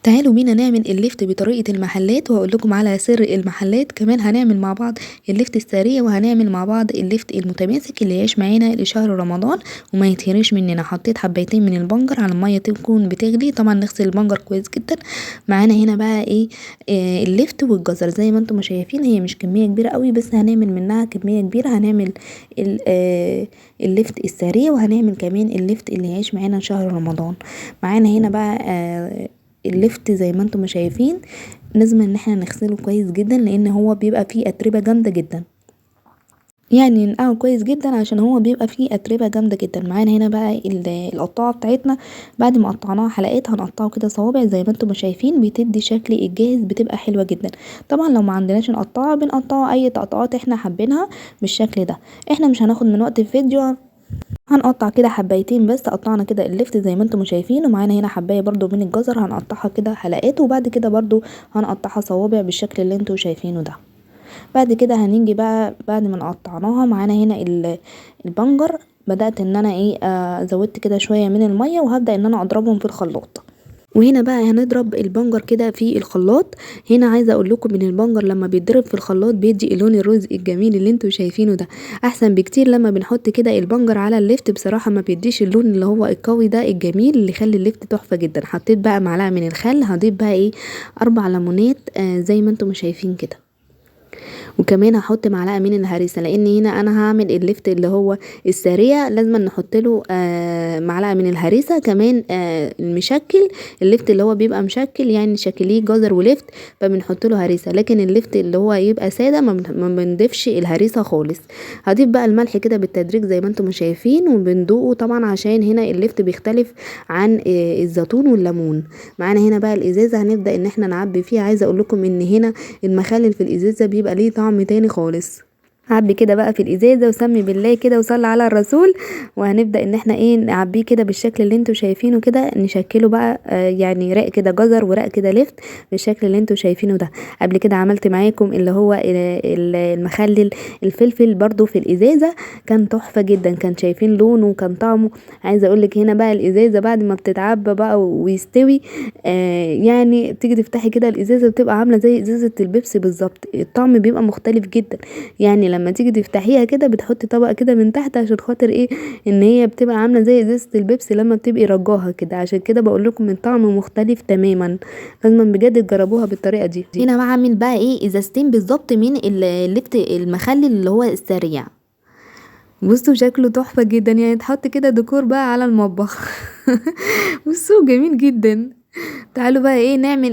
تعالوا بينا نعمل الليفت بطريقة المحلات، وهقول لكم على سر المحلات. كمان هنعمل مع بعض الليفت السريع، وهنعمل مع بعض الليفت المتماسك اللي يعيش معانا لشهر رمضان وما يتهريش مننا. حطيت حبايتين من البنجر على المية تكون بتغلي، طبعا نغسل البنجر كويس جدا. معانا هنا بقى ايه الليفت والجزر زي ما انتم شايفين. هي مش كمية كبيرة قوي، بس هنعمل منها كمية كبيرة. هنعمل الليفت السريع، وهنعمل كمان الليفت اللي يعيش معانا شهر رمضان. معانا هنا بقى الليفت زي ما انتم شايفين لازم ان احنا نغسله كويس جدا، لان هو بيبقى فيه اتربه جامده جدا. يعني ننقعه كويس جدا عشان هو بيبقى فيه اتربه جامده جدا. معانا هنا بقى القطاعه بتاعتنا. بعد ما قطعناها حلقات هنقطعه كده صوابع زي ما انتم شايفين، بتدي شكل الجاهز بتبقى حلوه جدا. طبعا لو ما عندناش نقطعه بنقطعه اي تقطعات احنا حابينها بالشكل ده. احنا مش هناخد من وقت الفيديو، هنقطع كده حبايتين بس. قطعنا كده اللفت زي ما انتم شايفين، ومعانا هنا حبايه برضو من الجزر هنقطعها كده حلقات، وبعد كده برضو هنقطعها صوابع بالشكل اللي انتم شايفينه ده. بعد كده هنيجي بقى بعد ما نقطعناها، معانا هنا البنجر. بدأت ان انا زودت كده شويه من الميه، وهبدأ ان انا اضربهم في الخلاط. وهنا بقى هنضرب البنجر كده في الخلاط. هنا عايزه اقول لكم ان البنجر لما بيتضرب في الخلاط بيدي اللون الروز الجميل اللي انتوا شايفينه ده، احسن بكتير لما بنحط كده البنجر على الليفت. بصراحه ما بيديش اللون اللي هو القوي ده الجميل اللي يخلي الليفت تحفه جدا. حطيت بقى معلقه من الخل، هضيف بقى 4 ليمونات زي ما انتم شايفين كده، وكمان هحط معلقه من الهريسه، لان هنا انا هعمل الليفت اللي هو السريع لازم نحط له معلقه من الهريسه. كمان المشكل الليفت اللي هو بيبقى مشكل يعني شكليه جزر وليفت فبنحط له هريسه، لكن الليفت اللي هو يبقى ساده ما بنضيفش الهريسه خالص. هضيف بقى الملح كده بالتدريج زي ما انتم شايفين، وبندوقه طبعا عشان هنا الليفت بيختلف عن الزيتون والليمون. معانا هنا بقى الازازه هنبدا ان احنا نعبي فيها. عايزه اقول لكم ان هنا المخلل في الازازه بيبقى ليه طعم تاني خالص. عبي كده بقى في الازازه وسمي بالله كده وصلي على الرسول، وهنبدا ان احنا نعبيه كده بالشكل اللي انتوا شايفينه كده. نشكله بقى يعني رق كده جزر ورق كده لفت بالشكل اللي انتوا شايفينه ده. قبل كده عملت معاكم اللي هو المخلل الفلفل برضو في الازازه، كان تحفه جدا. كان شايفين لونه وكان طعمه. عايزه اقولك هنا بقى الازازه بعد ما بتتعبى بقى ويستوي يعني تيجي تفتحي كده الازازه بتبقى عامله زي ازازه البيبسي بالظبط. الطعم بيبقى مختلف جدا. يعني لما تيجي تفتحيها كده بتحطي طبقه كده من تحت عشان خاطر ان هي بتبقى عامله زي ازازه البيبسي لما بتبقي رجاها كده. عشان كده بقول لكم الطعم مختلف تماما، لازم بجد تجربوها بالطريقه دي. هنا بعمل بقى ازازتين بالظبط من اللفت المخلل اللي هو السريع. بصوا شكله تحفه جدا، يعني تحط كده ديكور بقى على المطبخ. بصوا جميل جدا. تعالوا بقى نعمل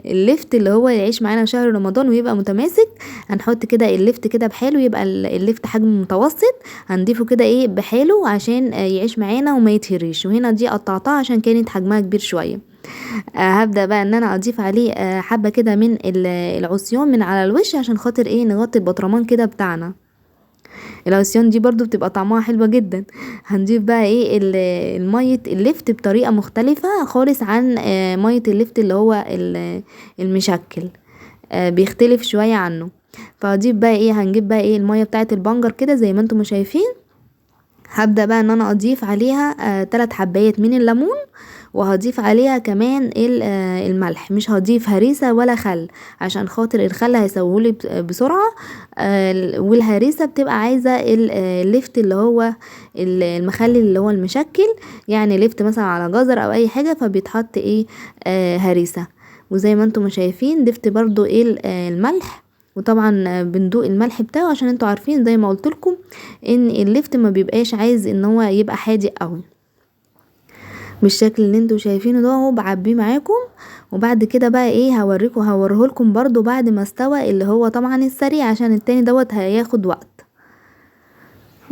الليفت اللي هو يعيش معانا شهر رمضان ويبقى متماسك. هنحط كده الليفت كده بحاله، يبقى الليفت حجم متوسط. هنضيفه كده بحاله عشان يعيش معانا وما يتهريش. وهنا دي قطعتها عشان كانت حجمها كبير شويه. هبدأ بقى ان انا اضيف عليه حبه كده من العصيان من على الوش عشان خاطر نغطي البطرمان كده بتاعنا. العصيان دي برضو بتبقى طعمها حلوة جدا. هنضيف بقى المية اللفت بطريقة مختلفة خالص عن مية اللفت اللي هو المشكل، بيختلف شوية عنه. فهضيف بقى هنجيب بقى المية بتاعة البنجر كده زي ما انتم شايفين. هبدأ بقى ان انا اضيف عليها 3 حبايات من الليمون، وهضيف عليها كمان الملح. مش هضيف هريسة ولا خل عشان خاطر الخل هيسوهولي بسرعة. والهريسة بتبقى عايزة اللفت اللي هو المخلل اللي هو المشكل، يعني لفت مثلا على جزر او اي حاجة فبيتحط هريسة. وزي ما انتم شايفين ضفت برضو الملح، وطبعا بندوق الملح بتاعه عشان انتوا عارفين زي ما قلت لكم ان اللفت ما بيبقاش عايز ان هو يبقى حادق قوي بالشكل اللي انتوا شايفينه ده. اهو بعبيه معاكم. وبعد كده بقى هوريهولكم برضو بعد ما استوى اللي هو طبعا السريع، عشان التاني دوت هياخد وقت.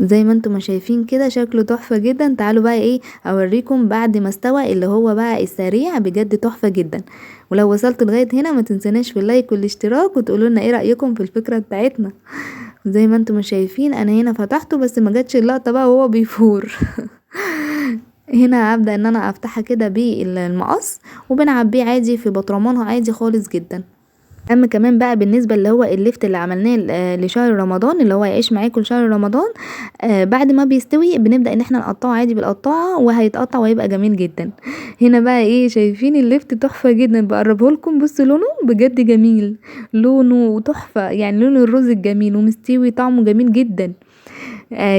زي ما انتم ما شايفين كده شكله تحفة جدا. تعالوا بقى اوريكم بعد ما استوى اللي هو بقى السريع، بجد تحفة جدا. ولو وصلت لغاية هنا ما تنسوناش في اللايك والاشتراك، وتقولوا لنا ايه رأيكم في الفكرة بتاعتنا. زي ما انتم ما شايفين انا هنا فتحته بس ما جاتش اللقطة بقى وهو بيفور. هنا هبدأ ان انا افتحها كده بالمقص، وبنعبيه عادي في بطرمانها عادي خالص جدا. اما كمان بقى بالنسبه اللي هو اللفت اللي عملناه لشهر رمضان اللي هو يعيش معاكم لشهر رمضان، بعد ما بيستوي بنبدا ان احنا نقطعه عادي بالقطاعه وهيتقطع وهيبقى جميل جدا. هنا بقى ايه، شايفين اللفت تحفه جدا، بقربه لكم بصوا لونه بجد جميل، لونه تحفه يعني لون الرز الجميل ومستوي طعمه جميل جدا.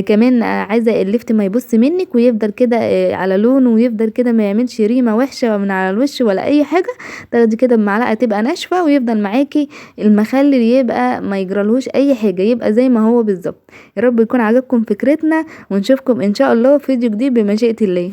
كمان عايزه اللفت ما يبص منك ويفضل كده على لونه، ويفضل كده ما يعملش ريمه وحشه من على الوش ولا اي حاجه. تاخدي كده بمعلقه تبقى ناشفه ويفضل معاكي المخلل، يبقى ما يجرالهوش اي حاجه، يبقى زي ما هو بالظبط. يا رب يكون عجبكم فكرتنا، ونشوفكم ان شاء الله في فيديو جديد بمشيئه الله.